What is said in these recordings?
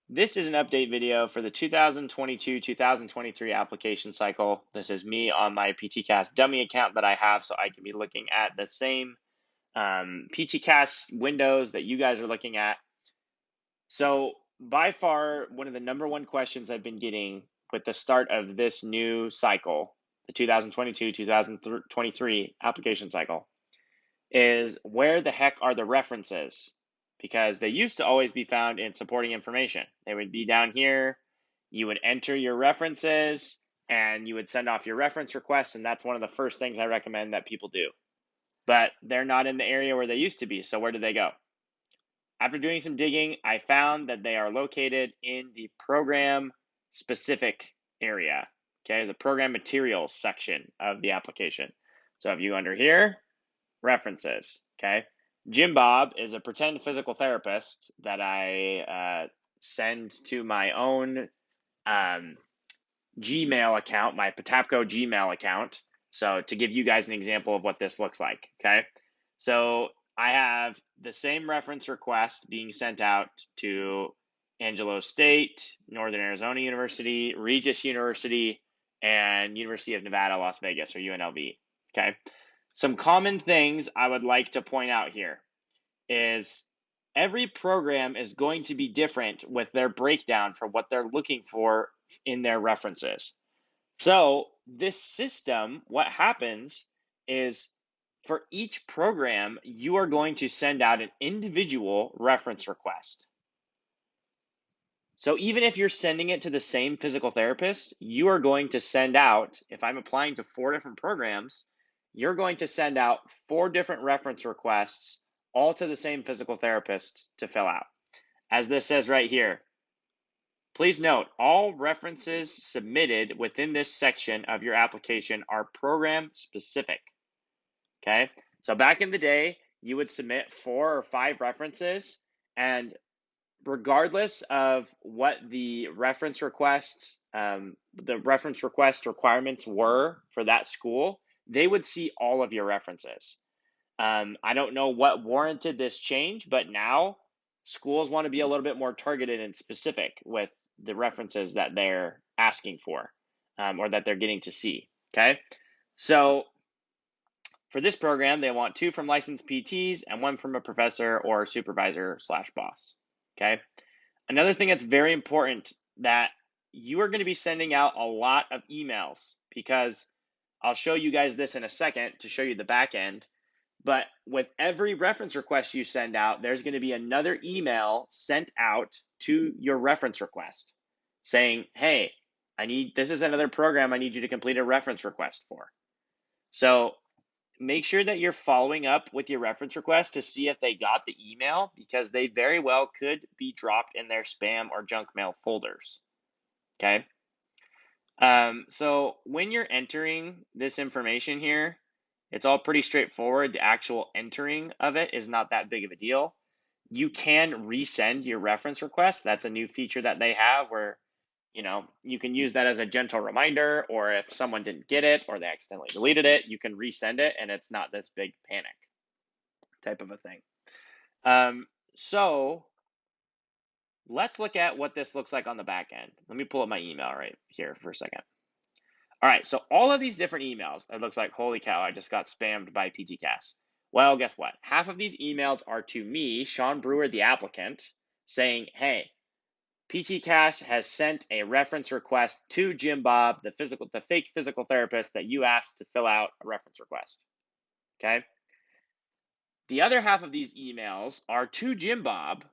This is an update video for the 2022-2023 application cycle. This is me on my PTCAS dummy account that I have, so I can be looking at the same PTCAS windows that you guys are looking at. So by far, one of the number one questions I've been getting with the start of this new cycle, the 2022-2023 application cycle, is where the heck are the references? Because they used to always be found in supporting information. They would be down here. You would enter your references and you would send off your reference requests. And that's one of the first things I recommend that people do. But they're not in the area where they used to be. So where did they go? After doing some digging, I found that they are located in the program specific area. Okay, the program materials section of the application. So if you go under here, references. Okay. Jim Bob is a pretend physical therapist that I send to my own Gmail account, my Patapco Gmail account. So to give you guys an example of what this looks like. Okay. So I have the same reference request being sent out to Angelo State, Northern Arizona University, Regis University, and University of Nevada, Las Vegas, or UNLV. Okay. Some common things I would like to point out here is every program is going to be different with their breakdown for what they're looking for in their references. So this system, what happens is for each program, you are going to send out an individual reference request. So even if you're sending it to the same physical therapist, you are going to send out, if I'm applying to 4 different programs, you're going to send out 4 different reference requests, all to the same physical therapist to fill out. As this says right here, please note, all references submitted within this section of your application are program specific. Okay, so back in the day, you would submit 4 or 5 references, and regardless of what the reference request requirements were for that school, they would see all of your references. I don't know what warranted this change, but now schools want to be a little bit more targeted and specific with the references that they're asking for, or that they're getting to see. Okay, so for this program, they want 2 from licensed PTs and 1 from a professor or supervisor / boss. Okay. Another thing that's very important, that you are going to be sending out a lot of emails, because I'll show you guys this in a second to show you the back end. But with every reference request you send out, there's going to be another email sent out to your reference request saying, hey, this is another program I need you to complete a reference request for. So make sure that you're following up with your reference request to see if they got the email, because they very well could be dropped in their spam or junk mail folders. Okay. So when you're entering this information here, it's all pretty straightforward. The actual entering of it is not that big of a deal. You can resend your reference request. That's a new feature that they have, where you can use that as a gentle reminder, or if someone didn't get it or they accidentally deleted it, you can resend it and it's not this big panic type of a thing. So let's look at what this looks like on the back end. Let me pull up my email right here for a second. All right, so all of these different emails, it looks like, holy cow, I just got spammed by PTCAS. Well, guess what? Half of these emails are to me, Sean Brewer, the applicant, saying, hey, PTCAS has sent a reference request to Jim Bob, the fake physical therapist that you asked to fill out a reference request. Okay. The other half of these emails are to Jim Bob,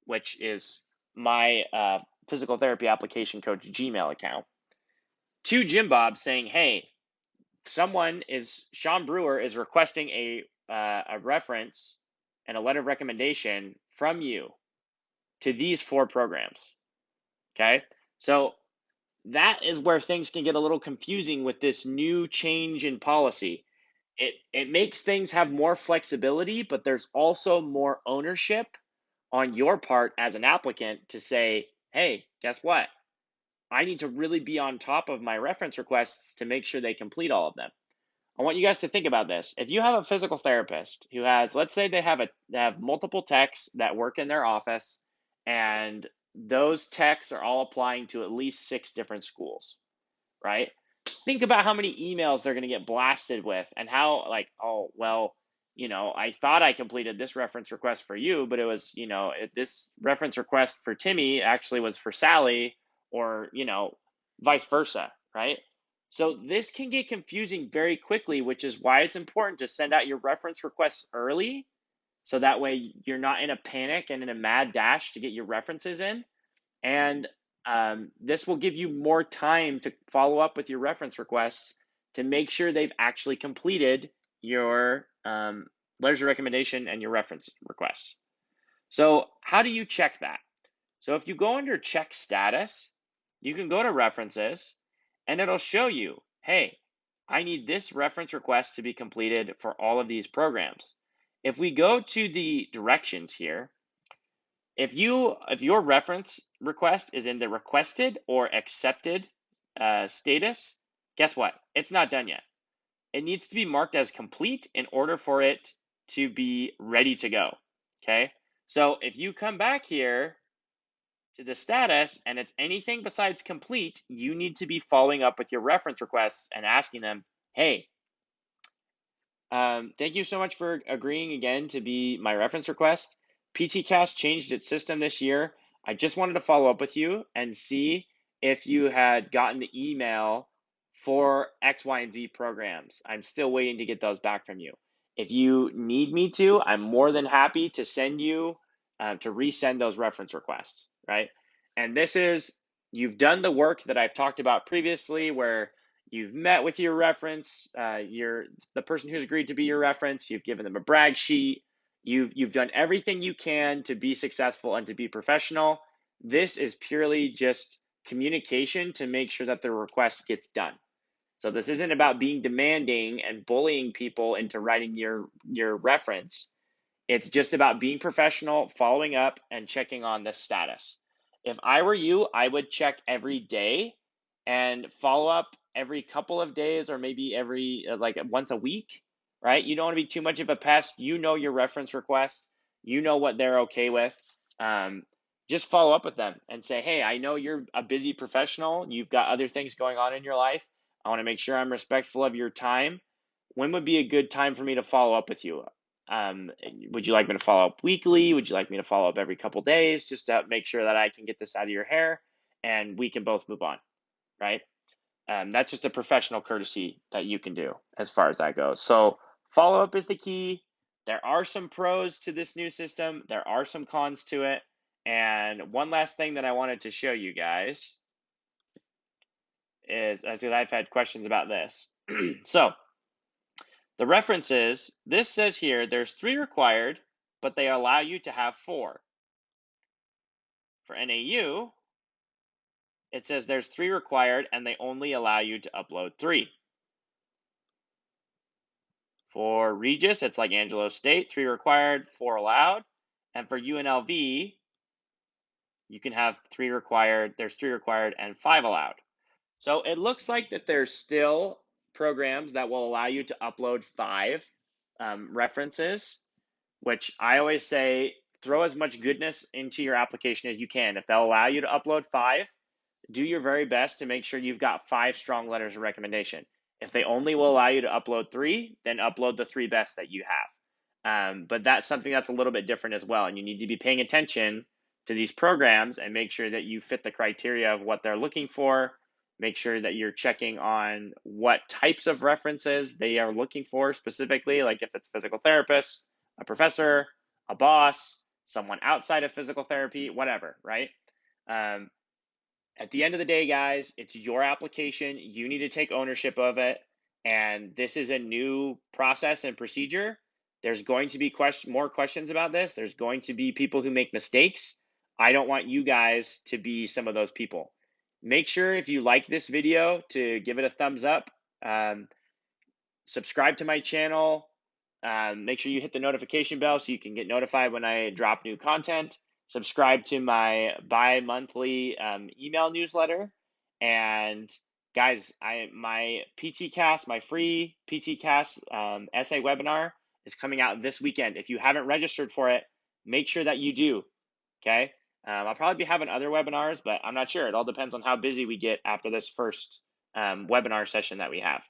which is my physical therapy application coach Gmail account, to Jim Bob saying, hey, Sean Brewer is requesting a reference and a letter of recommendation from you to these 4 programs. Okay. So that is where things can get a little confusing with this new change in policy. It makes things have more flexibility, but there's also more ownership on your part as an applicant to say, hey, guess what? I need to really be on top of my reference requests to make sure they complete all of them. I want you guys to think about this. If you have a physical therapist who has, let's say they have multiple techs that work in their office, and those texts are all applying to at least 6 different schools, right? Think about how many emails they're going to get blasted with, and how, like, oh, well, I thought I completed this reference request for you, but it was, this reference request for Timmy actually was for Sally, or, vice versa, right? So this can get confusing very quickly, which is why it's important to send out your reference requests early. So that way you're not in a panic and in a mad dash to get your references in. And this will give you more time to follow up with your reference requests to make sure they've actually completed your letters of recommendation and your reference requests. So how do you check that? So if you go under check status, you can go to references and it'll show you, hey, I need this reference request to be completed for all of these programs. If we go to the directions here, if your reference request is in the requested or accepted status, guess what? It's not done yet. It needs to be marked as complete in order for it to be ready to go. Okay. So if you come back here to the status and it's anything besides complete, you need to be following up with your reference requests and asking them, hey, thank you so much for agreeing again to be my reference request. PTCAS changed its system this year. I just wanted to follow up with you and see if you had gotten the email for X, Y, and Z programs. I'm still waiting to get those back from you. If you need me to, I'm more than happy to send you to resend those reference requests, right? And this is, you've done the work that I've talked about previously, where you've met with your reference, the person who's agreed to be your reference, you've given them a brag sheet, you've done everything you can to be successful and to be professional. This is purely just communication to make sure that the request gets done. So this isn't about being demanding and bullying people into writing your reference. It's just about being professional, following up, and checking on the status. If I were you, I would check every day and follow up every couple of days, or maybe every like once a week, right? You don't want to be too much of a pest. You know your reference request. You know what they're okay with. Just follow up with them and say, hey, I know you're a busy professional. You've got other things going on in your life. I want to make sure I'm respectful of your time. When would be a good time for me to follow up with you? Would you like me to follow up weekly? Would you like me to follow up every couple days, just to make sure that I can get this out of your hair and we can both move on, right? That's just a professional courtesy that you can do as far as that goes. So follow up is the key. There are some pros to this new system. There are some cons to it. And one last thing that I wanted to show you guys is, as I've had questions about this. So the references, this says here, there's 3 required, but they allow you to have 4. For NAU, it says there's 3 required and they only allow you to upload 3. For Regis, it's like Angelo State, 3 required, 4 allowed. And for UNLV, you can have 3 required, there's 3 required and 5 allowed. So it looks like that there's still programs that will allow you to upload 5 references, which I always say, throw as much goodness into your application as you can. If they'll allow you to upload 5, do your very best to make sure you've got 5 strong letters of recommendation. If they only will allow you to upload 3, then upload the 3 best that you have. But that's something that's a little bit different as well. And you need to be paying attention to these programs and make sure that you fit the criteria of what they're looking for. Make sure that you're checking on what types of references they are looking for specifically, like if it's physical therapists, a professor, a boss, someone outside of physical therapy, whatever, right? At the end of the day, guys, it's your application. You need to take ownership of it. And this is a new process and procedure. There's going to be more questions about this. There's going to be people who make mistakes. I don't want you guys to be some of those people. Make sure, if you like this video, to give it a thumbs up. Subscribe to my channel. Make sure you hit the notification bell so you can get notified when I drop new content. Subscribe to my bi-monthly email newsletter. And guys, my PTCAS, my free PTCAS essay webinar is coming out this weekend. If you haven't registered for it, make sure that you do. Okay. I'll probably be having other webinars, but I'm not sure. It all depends on how busy we get after this first webinar session that we have.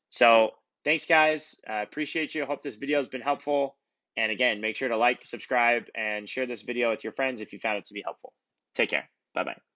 So thanks, guys. Appreciate you. Hope this video has been helpful. And again, make sure to like, subscribe, and share this video with your friends if you found it to be helpful. Take care. Bye-bye.